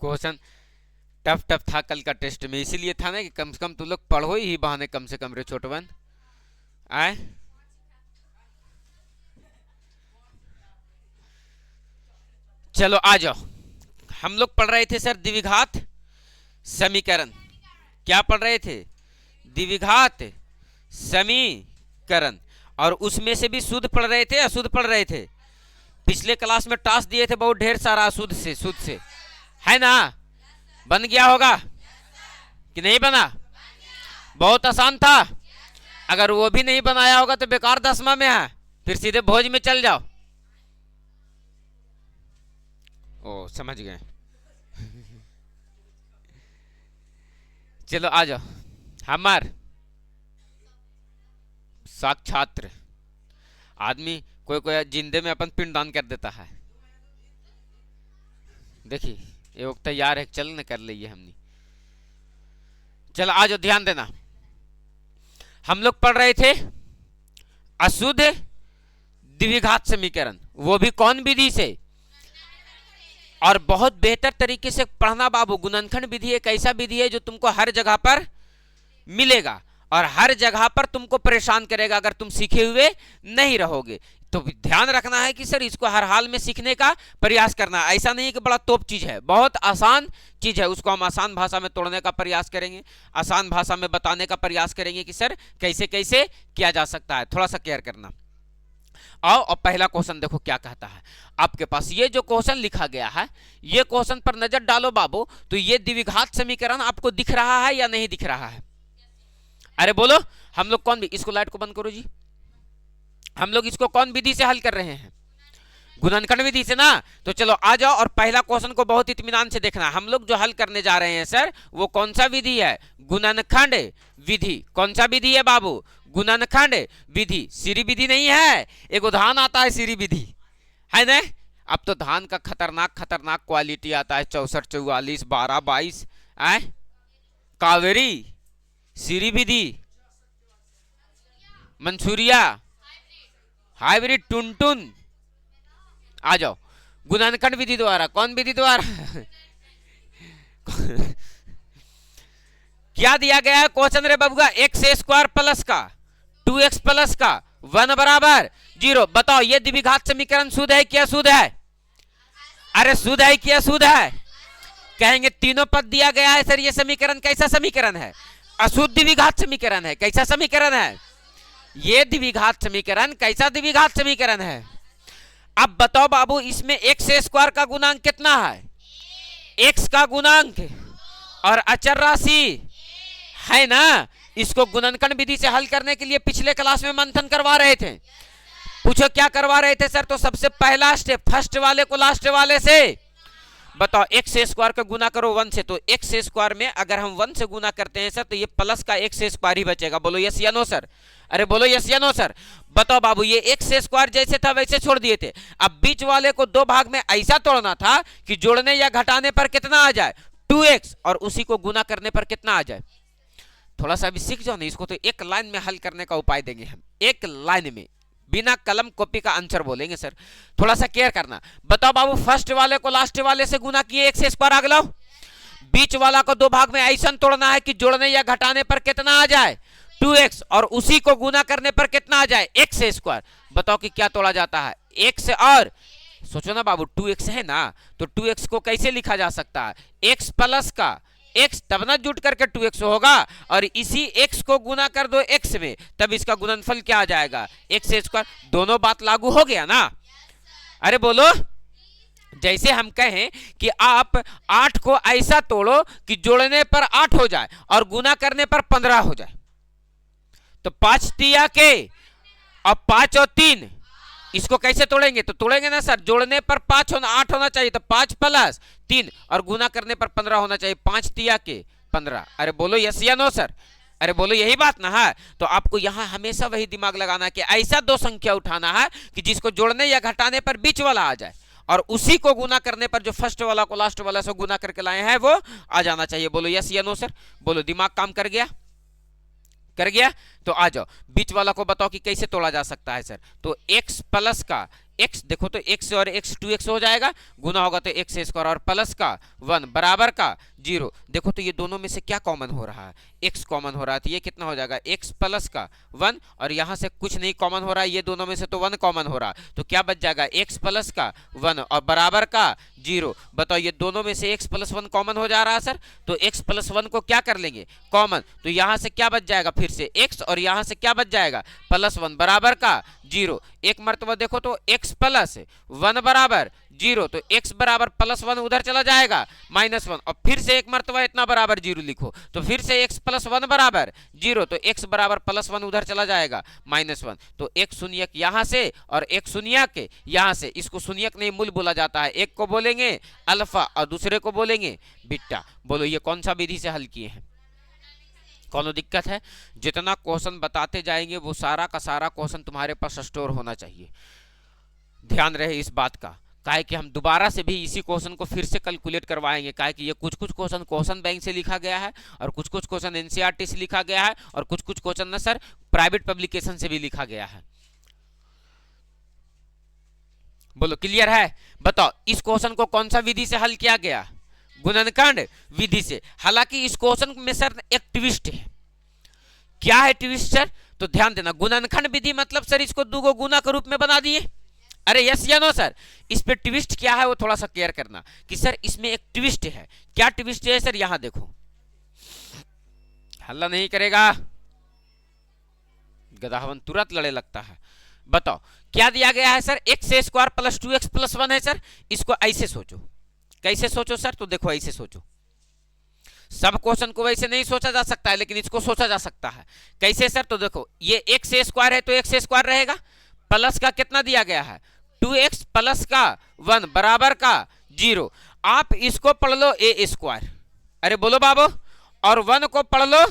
Question tough tough था कल का टेस्ट में, इसीलिए था ना कि कम से कम तुम लोग पढ़ो ही बहाने कम से कम रे छोटवन। आए चलो आ जाओ। हम लोग पढ़ रहे थे सर द्विघात समीकरण। क्या पढ़ रहे थे? द्विघात समीकरण। और उसमें से भी शुद्ध पढ़ रहे थे अशुद्ध पढ़ रहे थे? पिछले क्लास में टास्क दिए थे बहुत ढेर सारा अशुद्ध से शुद्ध से, है ना? बन गया होगा कि नहीं बना? बहुत आसान था। अगर वो भी नहीं बनाया होगा तो बेकार 10वां में है, फिर सीधे भोज में चल जाओ। ओ समझ गए। चलो आ जाओ। हमार साक्षात्र आदमी कोई कोई जिंदे में अपन पिंडदान कर देता है। देखिए ये लोग तैयार है, चल न कर लिए हमने। चलो आ जाओ, ध्यान देना। हम लोग पढ़ रहे थे अशुद्ध द्विघात समीकरण, वो भी कौन विधि से? और बहुत बेहतर तरीके से पढ़ना बाबू। गुणनखंड विधि एक ऐसा विधि है जो तुमको हर जगह पर मिलेगा और हर जगह पर तुमको परेशान करेगा अगर तुम सीखे हुए नहीं रहोगे। तो ध्यान रखना है कि सर इसको हर हाल में सीखने का प्रयास करना है। ऐसा नहीं कि बड़ा तोप चीज है, बहुत आसान चीज है। उसको हम आसान भाषा में तोड़ने का प्रयास करेंगे, आसान भाषा में बताने का प्रयास करेंगे कि सर कैसे कैसे किया जा सकता है। थोड़ा सा केयर करना। आओ और पहला क्वेश्चन देखो क्या कहता है आपके पास। ये जो क्वेश्चन लिखा गया है, ये क्वेश्चन पर नजर डालो बाबू। तो ये द्विघात समीकरण आपको दिख रहा है या नहीं दिख रहा है? अरे बोलो, हम लोग कौन भी, इसको लाइट को बंद करो जी। हम लोग इसको कौन विधि से हल कर रहे हैं? गुणनखंड विधि से ना। तो चलो आ जाओ और पहला क्वेश्चन को बहुत इत्मीनान से देखना। हम लोग जो हल करने जा रहे हैं सर वो कौन सा विधि है? गुणनखंड विधि। कौन सा विधि है बाबू? गुणनखंड विधि। सीरी विधि नहीं है। एक उदाहरण आता है सीरी विधि, है ना? अब तो धान का खतरनाक खतरनाक क्वालिटी आता है, 64 44 12 22 कावेरी, सीरी विधि, मंसूरिया, हाइब्रिड, टुनटुन। आ जाओ गुणनखंड विधि द्वारा। कौन विधि द्वारा? क्या दिया गया है क्वेश्चन रे बबुआ? एक्स स्क्वायर प्लस का 2x प्लस का 1 बराबर 0। बताओ ये द्विघात समीकरण शुद्ध है क्या शुद्ध है? अरे शुद्ध है क्या शुद्ध है? कहेंगे तीनों पद दिया गया है सर, ये समीकरण कैसा समीकरण है? अशुद्ध द्विघात समीकरण है। कैसा समीकरण है? ये द्विघात समीकरण कैसा द्विघात समीकरण है? अब बताओ बाबू, इसमें एक्स स्क्वायर का गुणांक कितना है? एक्स का गुणांक और अचर राशि है ना। इसको गुणनखंड विधि से हल करने के लिए पिछले क्लास में मंथन करवा रहे थे। पूछो क्या करवा रहे थे सर? तो सबसे पहला स्टेप फर्स्ट वाले को लास्ट वाले से। बताओ एक्स स्क्वायर का गुना करो 1 से, तो एक्स स्क्वायर में अगर हम 1 से गुना करते हैं सर तो ये प्लस का एक्स स्क्वायर ही बचेगा। बोलो यस या नो सर? अरे बोलो यस या नो सर? बताओ बाबू, ये एक्स स्क्वायर जैसे था वैसे छोड़ दिए थे। अब बीच वाले को दो भाग में ऐसा तोड़ना था कि जोड़ने या घटाने पर कितना आ जाए? 2x, और उसी को गुना करने पर कितना आ जाए? थोड़ा सा भी सीख जाओ ना इसको, तो एक लाइन में हल करने का उपाय देंगे हम। एक लाइन में बिना कलम कॉपी का आंसर बोलेंगे सर। थोड़ा सा केयर करना। बताओ बाबू, फर्स्ट वाले को लास्ट वाले से गुना किए एक्स स्क्वायर आ गया। बीच वाला को दो भाग में ऐसा तोड़ना है कि जोड़ने या घटाने पर कितना आ जाए? 2x, और उसी को गुना करने पर कितना आ जाए? X square. बताओ कि क्या तोड़ा जाता है? x, और सोचो ना बाबू 2x है ना, तो 2x को कैसे लिखा जा सकता है? x प्लस का x, तब ना जुट करके 2x होगा, और इसी x को गुना कर दो x में, तब इसका गुणनफल क्या आ जाएगा? X square. दोनों बात लागू हो गया ना? अरे बोलो, जैसे हम कहें कि आप 8 को ऐसा तोड़ो कि जोड़ने पर 8 हो जाए और गुना करने पर 15 हो जाए, तो 5 तिया के और 5 और 3, इसको कैसे तोड़ेंगे? तो तोड़ेंगे ना सर, जोड़ने पर 5 होना 8 होना चाहिए, तो 5 प्लस 3 और गुना करने पर 15 होना चाहिए। 5 तिया के 15। अरे बोलो यस या नो सर? अरे बोलो यही बात ना है? तो आपको यहां हमेशा वही दिमाग लगाना है कि ऐसा दो संख्या उठाना है कि जिसको जोड़ने या घटाने पर बीच वाला आ जाए, और उसी को गुना करने पर जो फर्स्ट वाला को लास्ट वाला से गुना करके लाए हैं वो आ जाना चाहिए। बोलो यस या नो सर? बोलो दिमाग काम कर गया? कर गया? तो आ जाओ बीच वाला को बताओ कि कैसे तोड़ा जा सकता है सर। तो x प्लस का x देखो तो x और x 2x हो जाएगा, गुना होगा तो x स्क्वायर और प्लस का 1 बराबर का 0। देखो तो ये दोनों में से क्या कॉमन हो रहा है, x कॉमन हो रहा है, तो ये कितना हो जाएगा x प्लस का 1, और यहाँ से कुछ नहीं कॉमन हो रहा है, ये दोनों में से तो 1 कॉमन हो रहा है, तो क्या बच जाएगा x प्लस का 1 और बराबर का 0। बताओ ये दोनों में से x प्लस 1 कॉमन हो जा रहा है सर, तो x प्लस 1 को क्या कर लेंगे कॉमन, तो यहाँ से क्या बच जाएगा फिर से x, और यहाँ से क्या बच जाएगा प्लस 1 बराबर का 0। एक मरतबा देखो तो x प्लस 1 बराबर 0, तो x बराबर प्लस 1 उधर चला जाएगा -1, और फिर से एक मरतबा इतना बराबर 0 लिखो, तो फिर से x प्लस 1 बराबर 0, तो x बराबर प्लस 1 उधर चला जाएगा -1, तो एक शून्यक यहाँ से और एक शून्यक यहाँ से, इसको शून्यक नहीं मूल बोला जाता है, एक को बोलेंगे अल्फा और दूसरे को बोलेंगे बीटा। बोलो ये कौन सा विधि से हल किए हैं, कौन दिक्कत है? जितना क्वेश्चन बताते जाएंगे वो सारा का सारा क्वेश्चन तुम्हारे पास स्टोर होना चाहिए, ध्यान रहे इस बात का। काहे कि हम दोबारा से भी इसी क्वेश्चन को फिर से कैलकुलेट करवाएंगे, काहे कि ये कुछ कुछ क्वेश्चन बैंक से लिखा गया है, और कुछ कुछ क्वेश्चन एनसीईआरटी से लिखा गया है, और कुछ कुछ क्वेश्चन ना सर प्राइवेट पब्लिकेशन से भी लिखा गया है। बोलो क्लियर है? बताओ इस क्वेश्चन को कौन सा विधि से हल किया गया, गुणनखंड विधि से। हालांकि इस क्वेश्चन में सर एक ट्विस्ट है। क्या है ट्विस्ट सर? तो ध्यान देना, गुणनखंड विधि मतलब सर इसको दो गुना के रूप में बना दिए, अरे यस या नो सर? इस पे ट्विस्ट क्या है वो थोड़ा सा क्लियर करना कि सर इसमें एक ट्विस्ट है। क्या ट्विस्ट है सर? यहां देखो, हल्ला नहीं करेगा गदाहवन तुरंत लड़े लगता है। बताओ क्या दिया गया है sir, x square plus 2x plus 1 है सर। इसको ऐसे सोचो, कैसे सोचो सर? तो देखो ऐसे सोचो, सब क्वेश्चन को वैसे नहीं सोचा जा सकता है, लेकिन इसको सोचा जा सकता है। कैसे सर? तो देखो ये एक्स स्क्वायर है तो एक्स स्क्वायर रहेगा, प्लस का कितना दिया गया है 2x प्लस का 1 बराबर का 0। आप इसको पढ़ लो ए स्क्वायर, अरे बोलो बाबू, और 1 को पढ़ लो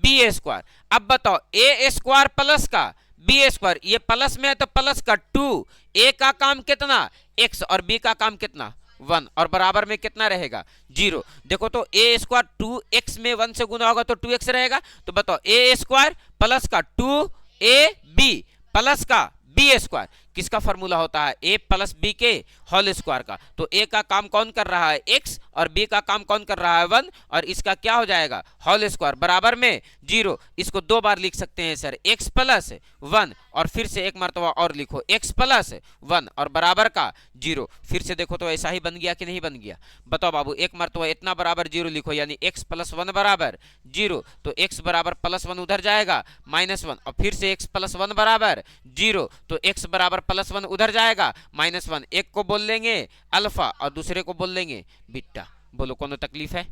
बी स्क्वायर। अब बताओ ए स्क्वायर प्लस का बी स्क्वायर, ये प्लस में है तो प्लस का 2, ए का काम कितना x और b का काम कितना 1, और बराबर में कितना रहेगा 0। देखो तो ए स्क्वायर 2x में 1 से गुना होगा तो 2x रहेगा, तो बताओ ए स्क्वायर प्लस का 2ab प्लस का बी स्क्वायर, किसका फॉर्मूला होता है a प्लस बी के होल स्क्वायर का। तो a का काम कौन कर रहा है x, और b का काम कौन कर रहा है 1, और इसका क्या हो जाएगा होल स्क्वायर बराबर में 0। इसको दो बार लिख सकते हैं सर, x प्लस 1, और फिर से एक मरतबा और लिखो x प्लस 1 और बराबर का 0। फिर से देखो तो ऐसा ही बन गया कि नहीं बन गया? बताओ बाबू, एक मरतबा इतना बराबर 0 लिखो, यानी x प्लस 1 बराबर 0, तो x बराबर प्लस 1 उधर जाएगा -1, और फिर से x प्लस 1 बराबर 0, तो x बराबर प्लस 1 उधर जाएगा -1। एक को बोल लेंगे अल्फा और दूसरे को बोल लेंगे बीटा। बोलो कौन तकलीफ है?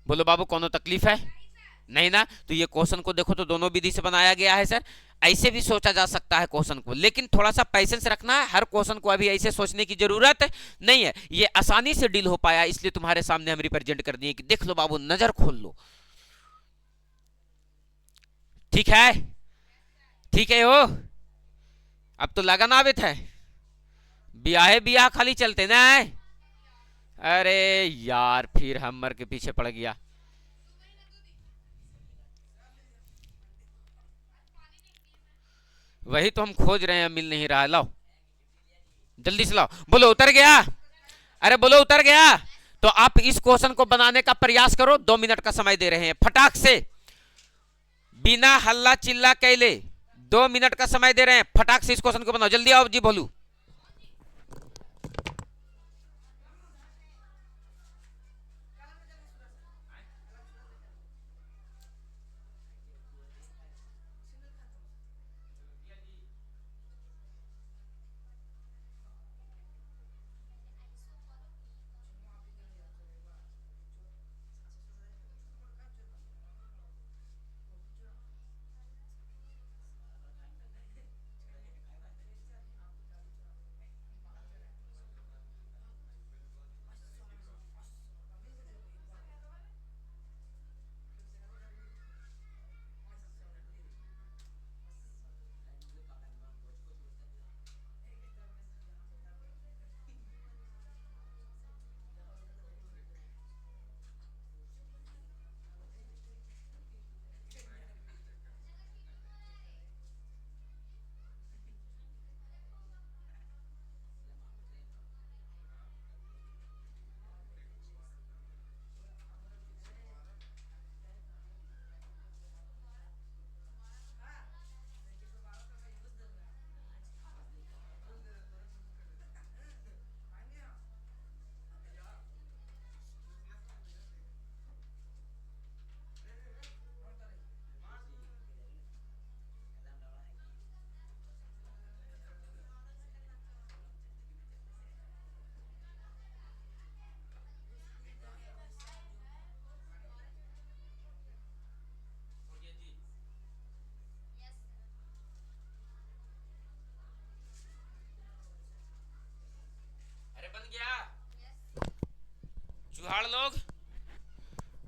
बोलो बाबू कौन तकलीफ है? नहीं ना? तो ये क्वेश्चन को देखो तो दोनों विधि से बनाया गया है सर, ऐसे भी सोचा जा सकता है क्वेश्चन को, लेकिन थोड़ा सा पैसेंस रखना है। हर क्वेश्चन को अभी ऐसे सोचने की जरूरत नहीं है, ये आसानी से डील हो पाया, इसलिए तुम्हारे सामने हम रिप्रेजेंट कर दिए कि देख लो बाबू, नजर खोल लो। ठीक है? ठीक है हो? अब तो लगन आवित है, ब्याहे ब्याह खाली चलते ना है। अरे यार फिर हमर के पीछे पड़ गया। वही तो हम खोज रहे हैं, मिल नहीं रहा है। लाओ जल्दी से लाओ। बोलो उतर गया? अरे बोलो उतर गया? तो आप इस क्वेश्चन को बनाने का प्रयास करो, 2 मिनट का समय दे रहे हैं, फटाक से बिना हल्ला चिल्ला कैले 2 मिनट का समय दे रहे हैं, फटाक से इस क्वेश्चन को बनाओ। जल्दी आओ जी, बोलू।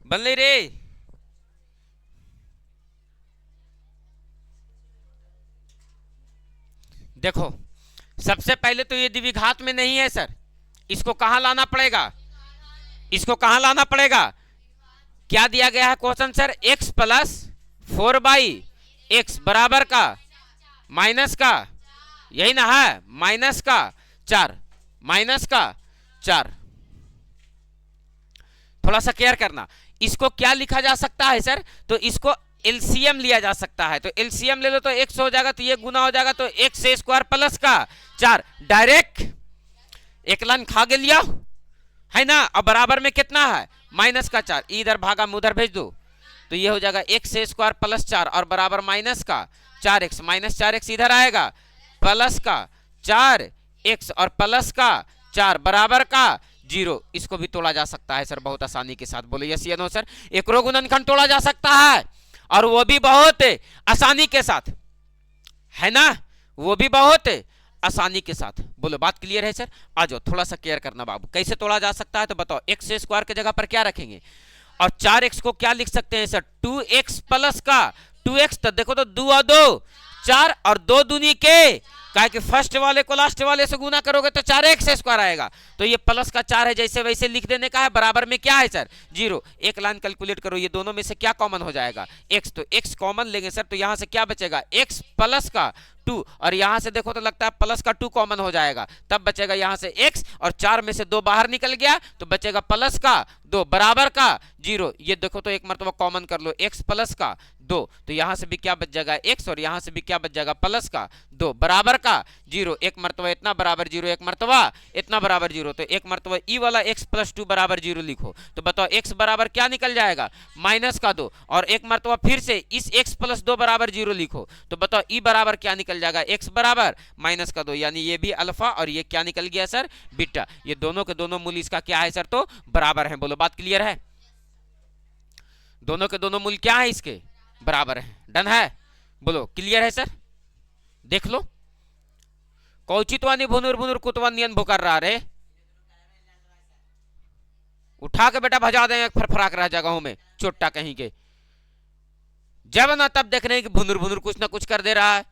बन नहीं रे। देखो सबसे पहले तो ये द्विघात में नहीं है सर, इसको कहां लाना पड़ेगा, इसको कहां लाना पड़ेगा। क्या दिया गया है question sir, x plus 4/x बराबर का माइनस का, यही ना है, माइनस का 4, माइनस का 4। थोड़ा सा केयर करना, इसको क्या लिखा जा सकता है सर, तो इसको एलसीएम लिया जा सकता है। तो एलसीएम ले लो तो x हो जाएगा, तो ये गुना हो जाएगा, तो x स्क्वायर प्लस का 4 डायरेक्ट एक लाइन खा के लिया है ना। अब बराबर में कितना है, माइनस का 4, इधर भागा में उधर भेज दो, तो ये हो जाएगा x स्क्वायर प्लस 4 और बराबर माइनस का 4x, माइनस 4x इधर आएगा, प्लस का 4x और प्लस का 4 बराबर का 0। इसको भी तोड़ा जा सकता है सर बहुत आसानी के साथ, बोलो यस या नो सर। एकरो गुणनखंड तोड़ा जा सकता है और वो भी बहुत आसानी के साथ, है ना, वो भी बहुत आसानी के साथ। बोलो बात क्लियर है सर। आ जाओ थोड़ा सा केयर करना बाबू, कैसे तोड़ा जा सकता है तो बताओ। x स्क्वायर के जगह पर क्या रखेंगे और 4x को क्या लिख सकते हैं सर, 2x प्लस का 2x, तो देखो तो 2 और 2 4 और 2 दूनी के, काहे कि फर्स्ट वाले को लास्ट वाले से गुना करोगे तो 4x स्क्वायर आएगा, तो ये प्लस का 4 है, जैसे वैसे लिख देने का है। बराबर में क्या है सर, 0। एक लाइन कैलकुलेट करो, ये दोनों में से क्या कॉमन हो जाएगा, x, तो x कॉमन लेंगे सर, तो यहां से क्या बचेगा, x प्लस का 2, और यहां से देखो तो लगता है प्लस का 2 कॉमन हो जाएगा, तब बचेगा यहां से x, और 4 में से 2 बाहर निकल गया तो बचेगा प्लस का 2 बराबर का 0। ये देखो तो एक मरतबा कॉमन कर लो, x प्लस का 2, तो यहां से भी क्या बच जाएगा x, और यहां से भी क्या बच जाएगा प्लस का 2 बराबर का 0। एक मरतबा इतना बराबर 0, एक मरतबा इतना बराबर 0, तो एक मरतबा ई वाला x प्लस 2 बराबर 0 लिखो, तो बताओ x बराबर क्या निकल जाएगा, माइनस का 2, और एक मरतबा फिर से इस x प्लस 2 बराबर 0 लिखो, तो बताओ ई बराबर क्या निकल जाएगा, x बराबर माइनस का 2, यानी ये भी अल्फा और ये क्या निकल गया सर, बीटा। ये दोनों के दोनों मूल्य इसका क्या है सर, तो बराबर है। बोलो बात क्लियर है, दोनों के दोनों मूल्य क्या है इसके, बराबर है। डन है, बोलो क्लियर है सर। देख लो कौचितवानी भुनुर भुनुर कुतवानियन भुकर रहा रे, उठा के बेटा भजा देंगे फरफराक रह जगहों में, चोट्टा कहीं के, जब ना तब देख रहे हैं कि भुनुर भुनुर कुछ ना कुछ कर दे रहा है।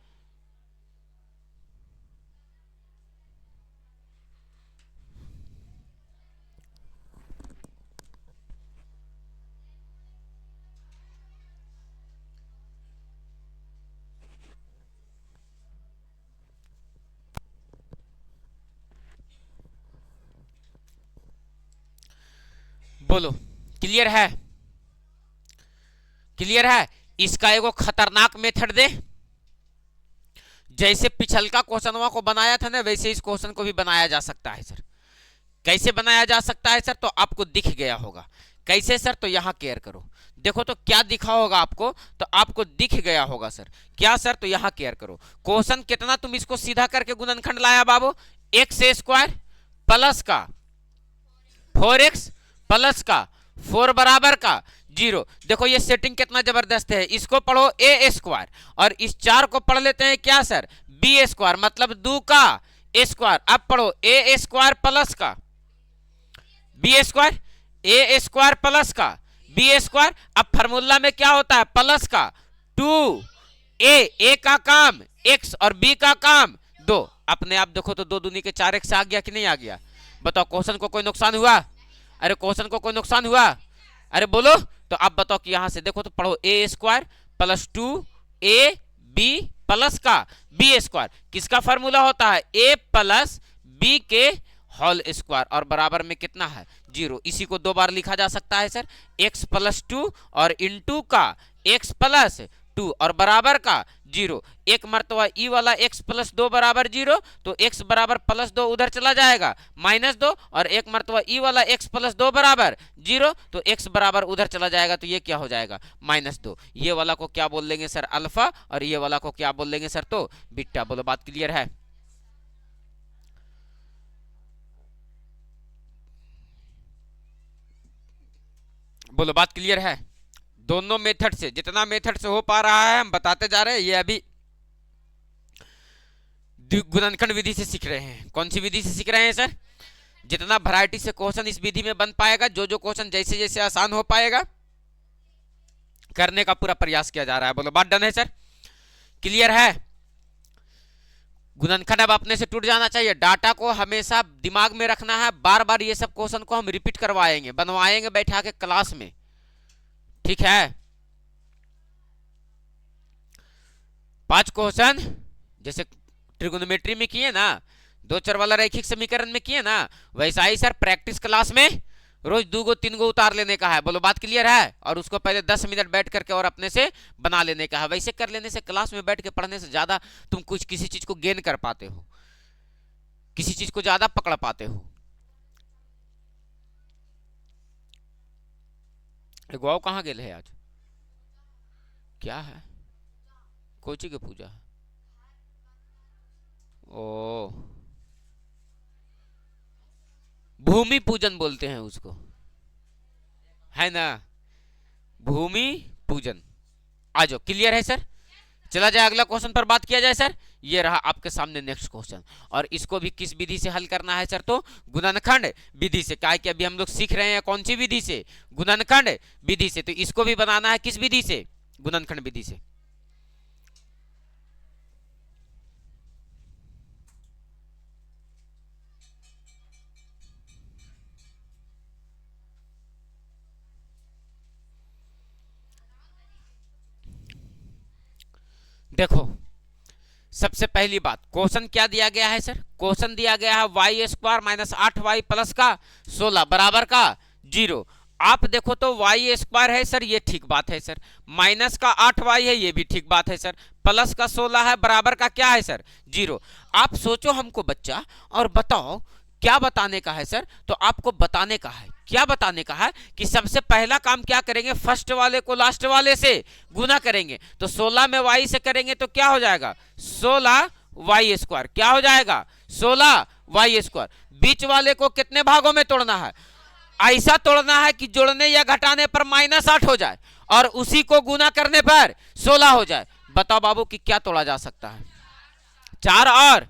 बोलो क्लियर है, क्लियर है। इसका एगो खतरनाक मेथड दे, जैसे पिछलका क्वेश्चनवा को बनाया था ना, वैसे इस क्वेश्चन को भी बनाया जा सकता है सर। कैसे बनाया जा सकता है सर, तो आपको दिख गया होगा। कैसे सर, तो यहां केयर करो, देखो तो क्या दिखा होगा आपको, तो आपको दिख गया होगा सर। क्या सर, तो यहां केयर करो, क्वेश्चन कितना तुम इसको सीधा करके गुणनखंड लाया बाबू, x स्क्वायर प्लस का 4x प्लस का 4 बराबर का 0। देखो ये सेटिंग कितना जबरदस्त है, इसको पढ़ो a स्क्वायर और इस 4 को पढ़ लेते हैं क्या सर, b स्क्वायर, मतलब 2 का स्क्वायर। अब पढ़ो a स्क्वायर प्लस का b square, a square plus का b स्क्वायर। अब फार्मूला में क्या होता है, प्लस का 2a का काम x और b का काम 2। अपने आप देखो तो 2 दूनी के 4x आ गया कि नहीं आ गया, बताओ क्वेश्चन को कोई नुकसान हुआ, अरे क्वेश्चन को कोई नुकसान हुआ, अरे बोलो। तो अब बताओ कि यहां से देखो तो पढ़ो a square plus 2ab plus का b स्क्वायर, किसका फार्मूला होता है, a प्लस b के होल स्क्वायर, और बराबर में कितना है 0। इसी को 2 बार लिखा जा सकता है सर, x प्लस 2 और इंटू का x प्लस 2 और बराबर का 0। एक मरतबा ई वाला x प्लस 2 बराबर 0, तो x बराबर प्लस 2 उधर चला जाएगा -2, और एक मरतबा ई वाला x प्लस 2 बराबर 0, तो x बराबर उधर चला जाएगा, तो ये क्या हो जाएगा -2। ये वाला को क्या बोल लेंगे सर, अल्फा, और ये वाला को क्या बोल लेंगे सर, तो बीटा। बोलो बात क्लियर है। बोलो बात क्लियर है। दोनों मेथड से, जितना मेथड से हो पा रहा है हम बताते जा रहे हैं। ये अभी गुणनखंड विधि से सीख रहे हैं। कौन सी विधि से सीख रहे हैं सर, जितना वैरायटी से क्वेश्चन इस विधि में बन पाएगा, जो जो क्वेश्चन जैसे जैसे आसान हो पाएगा करने का पूरा प्रयास किया जा रहा है। बोलो बात डन है सर, क्लियर है। गुणनखंड अब अपने से टूट जाना चाहिए। डाटा को हमेशा दिमाग में रखना है, बार बार ये सब क्वेश्चन को हम रिपीट करवाएंगे, बनवाएंगे बैठा के क्लास में, ठीक है। 5 क्वेश्चन जैसे ट्रिगोनोमेट्री में किए ना, 2 चर वाला रैखिक समीकरण में किए ना, वैसा ही सर प्रैक्टिस क्लास में रोज 2 गो 3 गो उतार लेने का है। बोलो बात क्लियर है। और उसको पहले 10 मिनट बैठ करके और अपने से बना लेने का है। वैसे कर लेने से, क्लास में बैठ के पढ़ने से ज्यादा तुम कुछ किसी चीज को गेन कर पाते हो, किसी चीज को ज्यादा पकड़ पाते हो। गौ कहाँ गेल है आज? क्या है? कोची की पूजा है? ओ, भूमि पूजन बोलते हैं उसको, है ना, भूमि पूजन। आ जाओ, क्लियर है सर। चला जाए अगला क्वेश्चन पर बात किया जाए सर। ये रहा आपके सामने नेक्स्ट क्वेश्चन, और इसको भी किस विधि से हल करना है सर? तो गुणनखंड विधि से। क्या है कि अभी हम लोग सीख रहे हैं कौन सी विधि से? गुणनखंड विधि से। तो इसको भी बनाना है किस विधि से? गुणनखंड विधि से। देखो, सबसे पहली बात, क्वेश्चन क्या दिया गया है सर? क्वेश्चन दिया गया है Y square minus 8y plus का 16 बराबर का 0। आप देखो तो वाई स्क्वायर है सर, ये ठीक बात है सर। माइनस का 8y है, ये भी ठीक बात है सर। प्लस का 16 है, बराबर का क्या है सर? 0। आप सोचो हमको बच्चा, और बताओ क्या बताने का है सर? तो आपको बताने का है, क्या बताने का है कि सबसे पहला काम क्या करेंगे, फर्स्ट वाले को लास्ट वाले से गुना करेंगे। तो 16 में y से करेंगे तो क्या हो जाएगा? 16y square. क्या हो जाएगा? 16y square. बीच वाले को कितने भागों में तोड़ना है? ऐसा तोड़ना है कि जोड़ने या घटाने पर -8 हो जाए और उसी को गुना करने पर 16 हो जाए। बताओ बाबू कि क्या तोड़ा जा सकता है? 4। और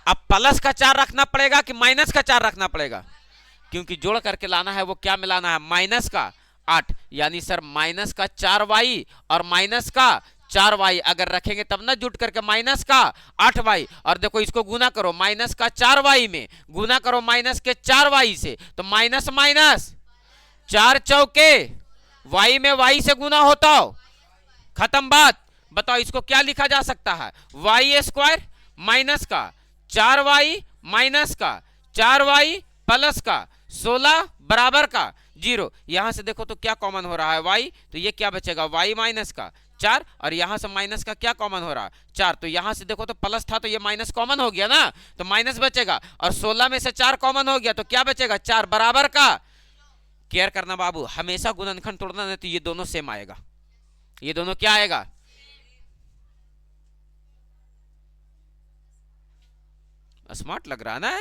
अब प्लस का 4 रखना पड़ेगा कि माइनस का 4 रखना पड़ेगा? क्योंकि जोड़ करके लाना है, वो क्या मिलाना है? माइनस का 8। यानी सर माइनस का 4y और माइनस का 4y अगर रखेंगे तब ना जुट करके माइनस का 8y। और देखो इसको गुना करो माइनस का 4y में, गुना करो माइनस के 4y से, तो माइनस माइनस 4 चौके y में y से गुना होता हो, खत्म बात। बताओ इसको क्या लिखा जा सकता है? वाई स्क्वायर माइनस का 4y माइनस का 4y प्लस का 16 बराबर का 0। यहां से देखो तो क्या कॉमन हो रहा है? y। तो ये क्या बचेगा? y माइनस का 4, और यहां से माइनस का क्या कॉमन हो रहा है? 4। तो यहां से देखो तो प्लस था तो ये माइनस कॉमन हो गया ना, तो माइनस बचेगा। और 16 में से 4 कॉमन हो गया तो क्या बचेगा? 4 बराबर का। केयर करना बाबू, हमेशा गुणनखंड तोड़ना नहीं तो ये दोनों सेम आएगा। ये दोनों क्या आएगा? स्मार्ट लग रहा है ना?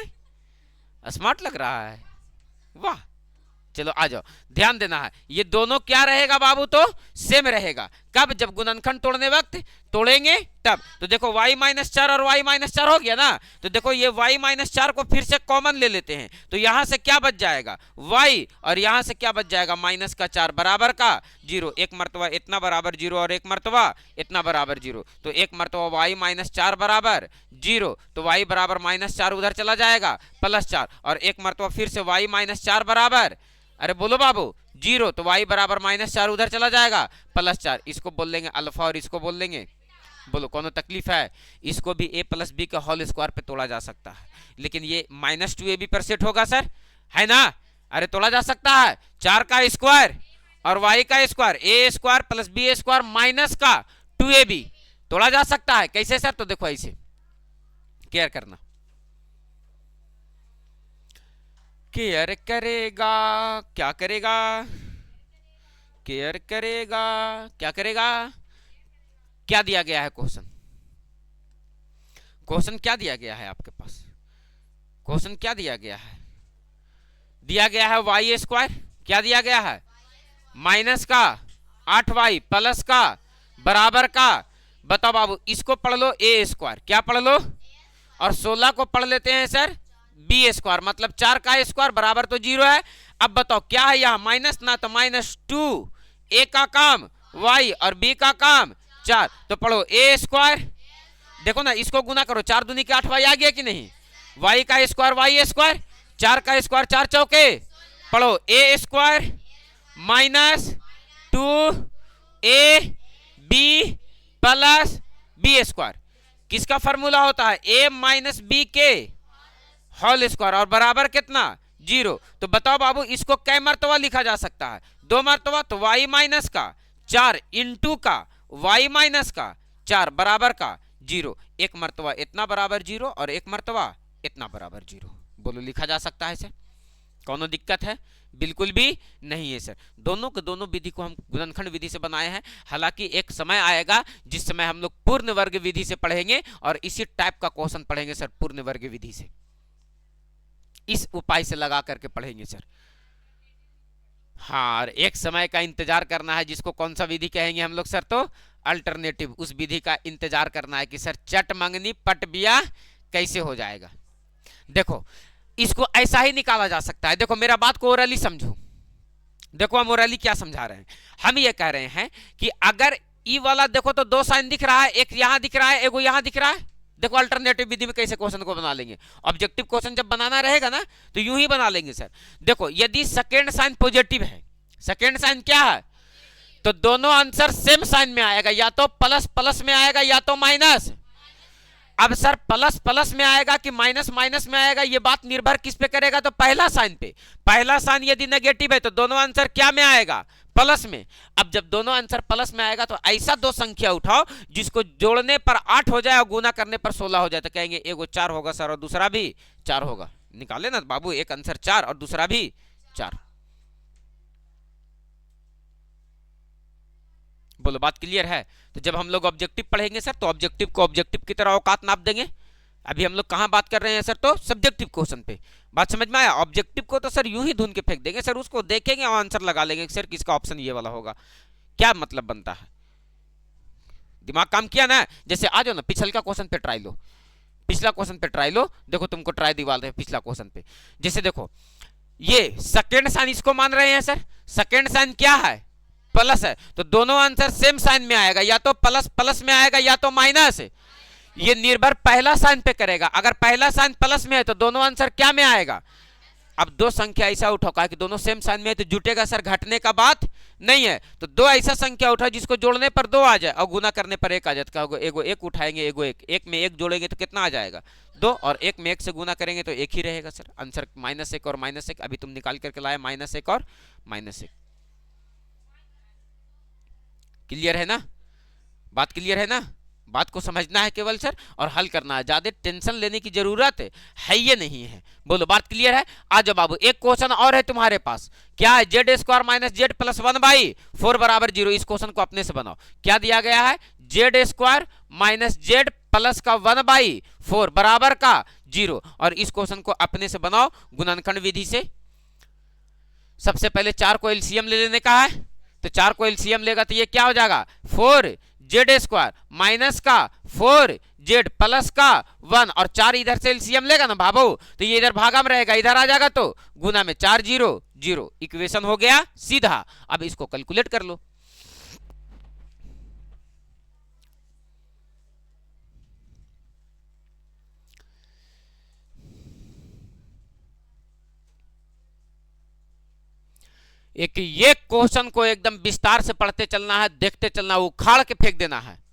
स्मार्ट लग रहा है, वाह। चलो आ जाओ, ध्यान देना है, ये दोनों क्या रहेगा बाबू? तो सेम रहेगा। कब? जब गुणनखंड तोड़ने वक्त तोड़ेंगे तब। तो देखो y माइनस 4 और y माइनस 4 हो गया ना, तो देखो ये y माइनस 4 को फिर से कॉमन ले लेते हैं, तो यहां से क्या बच जाएगा? y, और यहां से क्या बच जाएगा? माइनस का 4 बराबर का 0। एक मरतबा इतना बराबर 0 और एक मरतबा इतना बराबर 0, तो एक मरतबा y माइनस 4 बराबर 0, तो y बराबर -4 उधर चला जाएगा +4, और एक मरतबा फिर से y माइनस 4 बराबर, अरे बोलो बाबू 0, तो y बराबर -4 उधर चला जाएगा +4। इसको बोल लेंगे अल्फा और इसको बोल लेंगे, बोलो कौन तकलीफ है? इसको भी a प्लस बी का होल स्क्वायर पे तोड़ा जा सकता है, लेकिन ये -2ab पर सेट होगा सर, है ना? अरे तोड़ा जा सकता है 4 का स्क्वायर और y का स्क्वायर, a square plus B square minus का 2ab तोड़ा जा सकता है। कैसे सर? तो देखो ऐसे केयर करना, केयर करेगा, क्या करेगा? केयर करेगा, क्या करेगा? क्या दिया गया है क्वेश्चन? क्वेश्चन क्या दिया गया है आपके पास? क्वेश्चन क्या दिया गया है? दिया गया है वाई स्क्वायर, क्या दिया गया है? माइनस का 8y प्लस का बराबर का। बताओ बाबू, इसको पढ़ लो a स्क्वायर, क्या पढ़ लो? और 16 को पढ़ लेते हैं सर बी स्क्वायर, मतलब 4 का स्क्वायर बराबर तो 0 है। अब बताओ क्या है यहाँ? माइनस ना, तो -2 a का काम वाई और बी का काम 4। तो पढ़ो ए स्क्वायर, देखो ना इसको गुना करो, 4 दूनी के 8 वाई आ गया कि नहीं, वाई का स्क्वायर वाई स्क्वायर, 4 का स्क्वायर 4 चौके, पढ़ो A square minus 2 A B plus B square, किसका फॉर्मूला होता है ए माइनस बी के होल स्क्वायर और बराबर कितना 0। तो बताओ बाबू इसको कै मर्तबा लिखा जा सकता है, 2 मर्तबा, तो y माइनस का 4 इंटू का y माइनस का 4 बराबर का 0, एक मर्तबा इतना बराबर 0 और एक मर्तबा इतना बराबर 0। बोलो लिखा जा सकता है सर, कौनो दिक्कत है, बिल्कुल भी नहीं है सर। दोनों के दोनों विधि को हम गुणनखंड विधि से बनाए हैं, हालांकि एक समय आएगा जिस समय हम लोग पूर्ण वर्ग विधि से पढ़ेंगे और इसी टाइप का क्वेश्चन पढ़ेंगे सर, पूर्ण वर्ग विधि से, इस उपाय से लगा करके पढ़ेंगे सर। हाँ, और एक समय का इंतजार करना है, जिसको कौन सा विधि कहेंगे हम लोग सर, तो अल्टरनेटिव, उस विधि का इंतजार करना है कि सर चट मंगनी पट बिया कैसे हो जाएगा। देखो इसको ऐसा ही निकाला जा सकता है, देखो मेरा बात को ओरली समझो, देखो हम ओरली क्या समझा रहे हैं, हम ये कह रहे हैं कि अगर ई वाला देखो तो 2 साइन दिख रहा है, एक यहां दिख रहा है, एगो यहां दिख रहा है, देखो अल्टरनेटिव विधि में कैसे क्वेश्चन को बना लेंगे, ऑब्जेक्टिव क्वेश्चन जब बनाना रहेगा ना तो यूं ही बना लेंगे सर। देखो यदि सेकेंड साइन पॉजिटिव है, सेकेंड साइन क्या है, तो दोनों आंसर सेम साइन में आएगा, या तो प्लस प्लस में आएगा या तो माइनस। अब सर प्लस प्लस में आएगा कि माइनस माइनस में आएगा, ये बात निर्भर किस पे करेगा, तो पहला साइन पे। पहला साइन यदि नेगेटिव है तो दोनों आंसर क्या में आएगा, प्लस में। अब जब दोनों आंसर प्लस में आएगा तो ऐसा 2 संख्या उठाओ जिसको जोड़ने पर 8 हो जाए और गुना करने पर 16 हो जाए, तो कहेंगे एगो 4 होगा सर और दूसरा भी 4 होगा। निकाले ना बाबू, एक आंसर 4 और दूसरा भी 4। बोलो बात क्लियर है। तो जब हम लोग ऑब्जेक्टिव पढ़ेंगे सर तो ऑब्जेक्टिव को ऑब्जेक्टिव की तरह औकात नाप देंगे। अभी हम लोग कहां बात कर रहे हैं सर, तो सब्जेक्टिव क्वेश्चन पे। बात समझ में आया। ऑब्जेक्टिव को तो सर यूं ही धुन के फेंक देंगे सर, उसको देखेंगे और आंसर लगा लेंगे सर किसका ऑप्शन ये वाला होगा। क्या मतलब बनता है, दिमाग काम किया ना। जैसे आ जाओ ना पिछल का क्वेश्चन पे ट्राई लो, पिछला क्वेश्चन पे ट्राई लो, देखो तुमको ट्राई दिवा रहे पिछला क्वेश्चन पे। जैसे देखो ये सेकेंड साइन इसको मान रहे हैं सर, सेकेंड साइन क्या है, प्लस है, तो दोनों आंसर सेम साइन में आएगा, या तो प्लस प्लस में आएगा या तो माइनस। ये निर्भर पहला साइन पे करेगा, अगर पहला साइन प्लस में है तो दोनों आंसर क्या में आएगा। अब 2 संख्या ऐसा उठाओ कि दोनों सेम साइन में है तो जुटेगा सर, घटने का बात नहीं है। तो 2 ऐसा संख्या उठाओ जिसको जोड़ने पर 2 आ जाए और गुना करने पर 1 आ जाए। एगो 1 उठाएंगे, एगो 1, 1 में 1 जोड़ेंगे तो कितना आ जाएगा 2, और 1 में 1 से गुना करेंगे तो 1 ही रहेगा सर। आंसर -1 और -1, अभी तुम निकाल करके लाए -1 और -1। क्लियर है ना, बात क्लियर है ना। बात को समझना है केवल सर और हल करना है, ज्यादा टेंशन लेने की जरूरत है ये नहीं है। बोलो बात क्लियर है। आ जाओ बाबू, एक क्वेश्चन और है तुम्हारे पास, क्या है, z² माइनस जेड प्लस 1/4 बराबर 0। इस क्वेश्चन को अपने से बनाओ। क्या दिया गया है, z² माइनस जेड प्लस का 1/4 बराबर का 0, और इस क्वेश्चन को अपने से बनाओ गुणनखंड विधि से। सबसे पहले 4 को एलसीएम ले लेने का है, तो 4 को एलसीएम लेगा तो ये क्या हो जाएगा 4z² माइनस का 4z प्लस का 1, और 4 इधर से एलसीएम लेगा ना बाबू तो ये इधर भागा में रहेगा, इधर आ जाएगा तो गुना में 4 0 0, इक्वेशन हो गया सीधा। अब इसको कैलकुलेट कर लो। एक ये क्वेश्चन को एकदम विस्तार से पढ़ते चलना है, देखते चलना, उखाड़ के फेंक देना है।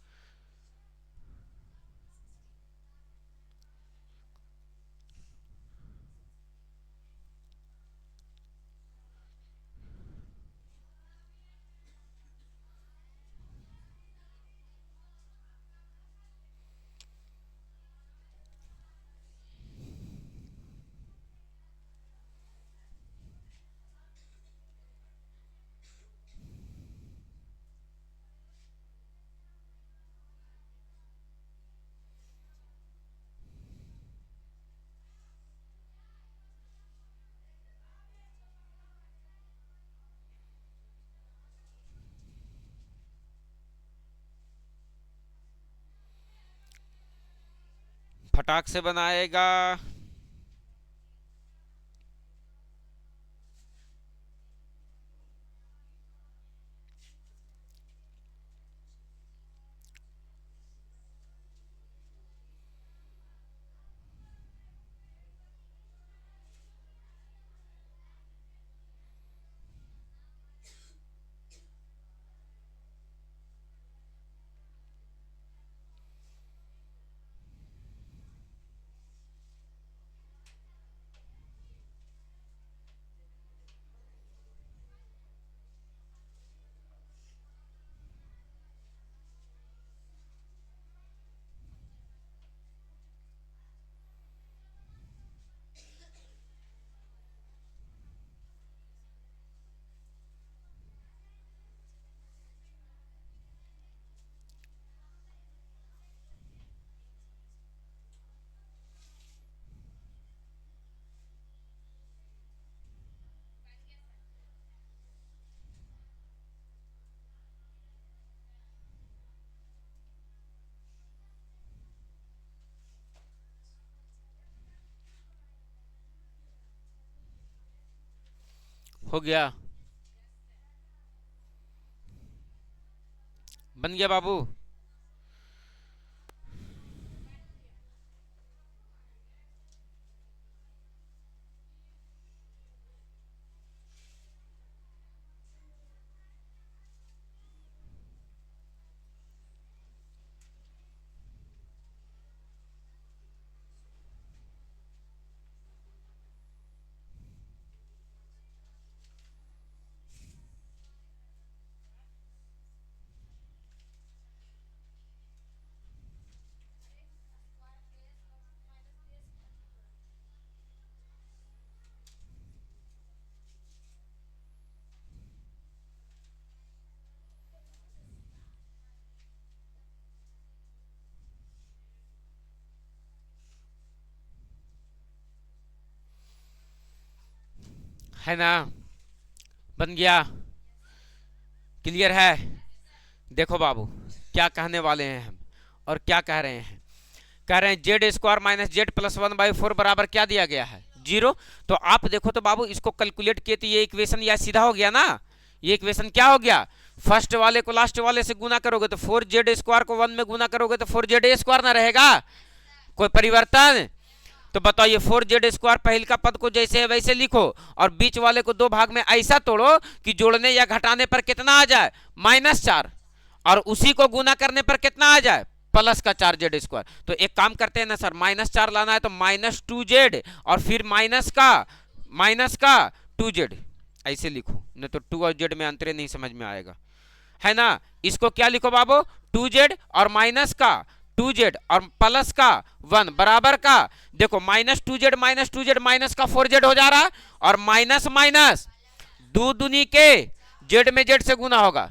फटाक से बनाएगा। हो गया, बन गया बाबू। है ना, बन गया, क्लियर है। देखो बाबू क्या कहने वाले हैं हम और क्या कह रहे हैं, कह रहे हैं Z square minus Z plus 1/4 बराबर क्या दिया गया है, 0। तो आप देखो तो बाबू इसको कैलकुलेट किए तो ये इक्वेशन या सीधा हो गया ना, ये इक्वेशन क्या हो गया, फर्स्ट वाले को लास्ट वाले से गुना करोगे तो 4z स्क्वायर को 1 में गुना करोगे तो 4z स्क्वायर ना रहेगा, कोई परिवर्तन। तो बताओ ये 4z स्क्वायर पहल का पद को जैसे है वैसे लिखो और बीच वाले को दो भाग में ऐसा तोड़ो कि जोड़ने या घटाने पर कितना आ जाए -4 और उसी को गुना करने पर कितना आ जाए प्लस का 4z स्क्वायर। तो एक काम करते हैं ना सर, -4 लाना है तो -2z और फिर माइनस का 2z ऐसे लिखो, नहीं तो 2 और z में अंतर नहीं समझ में आएगा, है ना। इसको क्या लिखो बाबू, 2z और माइनस का 2z और प्लस का 1 बराबर का, देखो -2z माइनस का 4z हो जा रहा और माइनस माइनस दो दूनी के z में z से गुना होगा,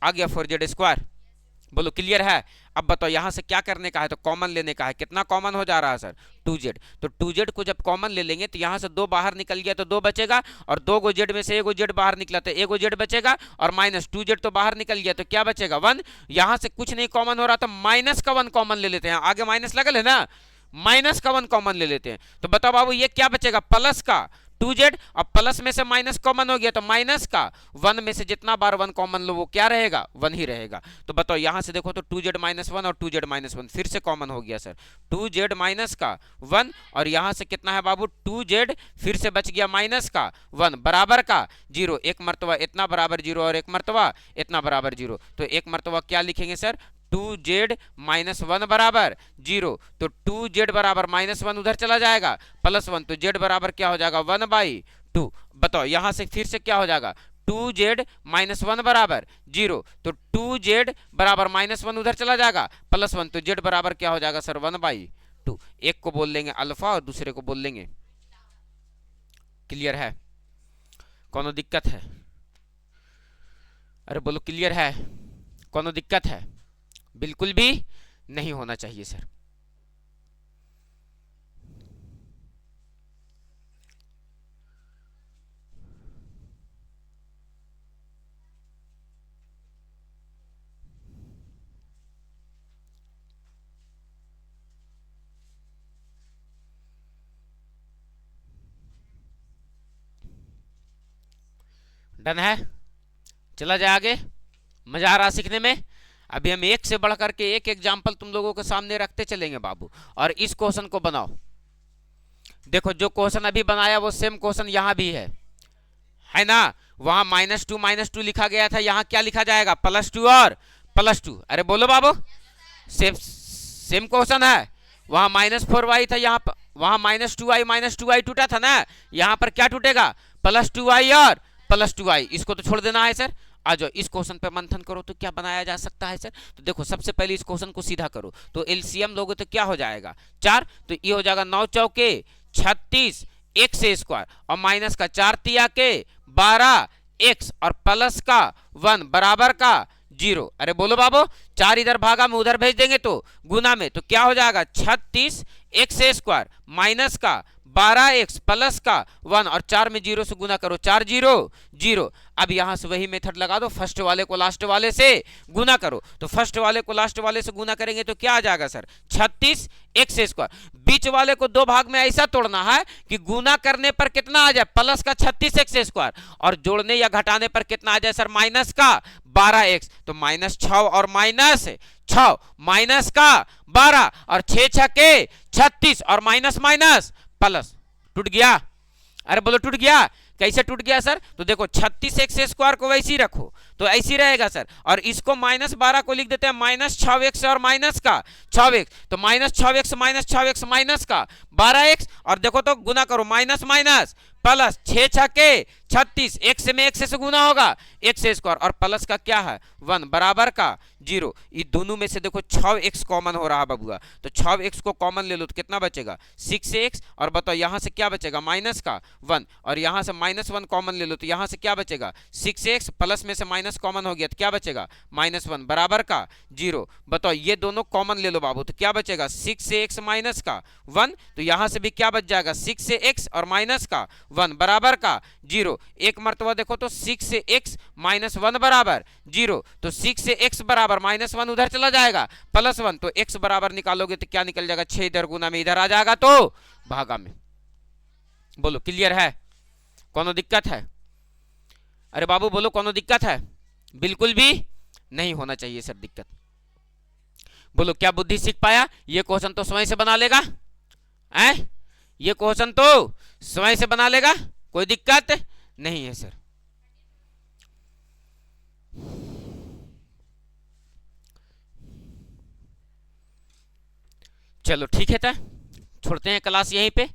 आ गया 4z स्क्वायर। बोलो क्लियर है। अब बताओ यहां से क्या करने का है, तो कॉमन लेने का है। कितना कॉमन हो जा रहा है सर, 2z। तो 2z को जब कॉमन ले लेंगे तो यहां से 2 बाहर निकल गया तो 2 बचेगा और 2 गो z में से 1 गो z बाहर निकला तो 1 गो z बचेगा और -2z तो बाहर निकल गया तो क्या बचेगा 1। यहां से कुछ नहीं कॉमन हो रहा तो माइनस का 1 कॉमन ले लेते हैं, आगे माइनस लगल है ना, माइनस का 1 कॉमन ले लेते हैं। तो बताओ बाबू ये क्या बचेगा, प्लस का 2z और प्लस में से माइनस कॉमन हो गया तो माइनस का 1 में से जितना बार 1 कॉमन लो वो क्या रहेगा 1 ही रहेगा। तो बताओ यहां से देखो तो 2z - 1 और 2z - 1 फिर से कॉमन हो गया सर, 2z माइनस का 1 और यहां से कितना है बाबू 2z फिर से बच गया माइनस का 1 बराबर का 0, एक मर्तबा इतना बराबर 0 और एक मर्तबा इतना बराबर 0। तो एक मर्तबा क्या लिखेंगे सर 2z - 1 बराबर 0। तो 2z बराबर -1 उधर चला जाएगा +1 तो z बराबर क्या हो जाएगा 1/2। बताओ यहां से फिर से क्या हो जाएगा 2z - 1 बराबर 0। तो 2z बराबर -1 उधर चला जाएगा +1 तो z बराबर क्या हो जाएगा सर 1/2। एक को बोल लेंगे अल्फा और दूसरे को बोल लेंगे, क्लियर है, कोनो दिक्कत है, अरे बोलो क्लियर है, कोनो दिक्कत है, बिल्कुल भी नहीं होना चाहिए सर। डन है, चला जाए आगे, मजा आ रहा सीखने में। अभी हम एक से बढ़ करके एक एग्जाम्पल तुम लोगों के सामने रखते चलेंगे बाबू और इस क्वेश्चन को बनाओ। देखो जो क्वेश्चन अभी बनाया वो सेम क्वेश्चन यहाँ भी है ना, वहां -2 लिखा गया था, यहाँ क्या लिखा जाएगा +2 और +2। अरे बोलो बाबू, सेम क्वेश्चन है, वहां -4y था, यहाँ पर वहां -2i टूटा था ना, यहाँ पर क्या टूटेगा +2i और +2i। इसको तो छोड़ देना है सर। आ जाओ इस क्वेश्चन पे मंथन करो तो क्या बनाया जा सकता है सर। तो देखो सबसे पहले इस क्वेश्चन को सीधा करो तो एलसीएम लोगे तो क्या हो जाएगा 4, तो ये हो जाएगा 9 चौके 36 x स्क्वायर और माइनस का 4 तिया के 12 x और प्लस का 1 बराबर का 0। अरे बोलो बाबू 4 इधर भागा में उधर भेज देंगे तो गुना में, तो क्या हो जाएगा 36 x स्क्वायर माइनस का 12x प्लस का 1 और 4 में 0 से गुना करो, 4 0 0। अब यहां से वही मेथड लगा दो, फर्स्ट वाले को लास्ट वाले से गुना करो। तो फर्स्ट वाले को लास्ट वाले से गुना करेंगे तो क्या आ जाएगा सर, 36x²। बीच वाले को दो भाग में ऐसा तोड़ना है कि गुना करने पर कितना आ जाए, प्लस का 36x², और जोड़ने या घटाने पर कितना आ जाए सर, माइनस का 12x। तो -6 और -6 माइनस का 12 और 6 6 के 36 और माइनस माइनस प्लस। टूट गया? अरे बोलो टूट गया? कैसे टूट गया सर? तो देखो 36x² को वैसे ही रखो तो ऐसे ही रहेगा सर, और इसको -12 को लिख देते हैं -6x और माइनस का 6x। तो -6x माइनस का 12x, और देखो तो गुना करो माइनस माइनस प्लस, 6 6 के 36, x में x से गुना होगा x² और प्लस का क्या है 1 बराबर का 0। ये दोनों में से देखो 6x कॉमन हो रहा है बबुआ, तो 6x को कॉमन ले लो तो कितना बचेगा 6x, और बताओ यहाँ से क्या बचेगा माइनस का 1, और यहाँ से -1 कॉमन ले लो तो यहाँ से क्या बचेगा 6x, प्लस में से माइनस कॉमन हो गया तो क्या बचेगा -1 बराबर का 0। बताओ ये दोनों कॉमन ले लो बाबू तो क्या बचेगा 6 से x माइनस का 1, तो यहाँ से भी क्या बच जाएगा 6 से x और माइनस का 1 बराबर का 0। एक मर्तबा देखो तो 6 से x -1 बराबर 0, तो 6 से x बराबर -1 उधर चला जाएगा +1, तो x बराबर निकालोगे तो क्या निकल जाएगा 6 इधर गुना में इधर आ जाएगा तो भागा में। बोलो क्लियर है? कोनो दिक्कत है? अरे बाबू बोलो कोनो दिक्कत है? बिल्कुल भी नहीं होना चाहिए सर दिक्कत। बोलो क्या बुद्धि सीख पाया? ये क्वेश्चन तो स्वयं से बना लेगा, ये क्वेश्चन तो स्वयं से बना लेगा, कोई दिक्कत नहीं है सर। चलो ठीक है, था छोड़ते हैं क्लास यहीं पे।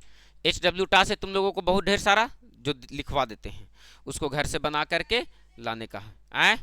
HW टा से तुम लोगों को बहुत ढेर सारा जो लिखवा देते हैं उसको घर से बना करके लाने का है।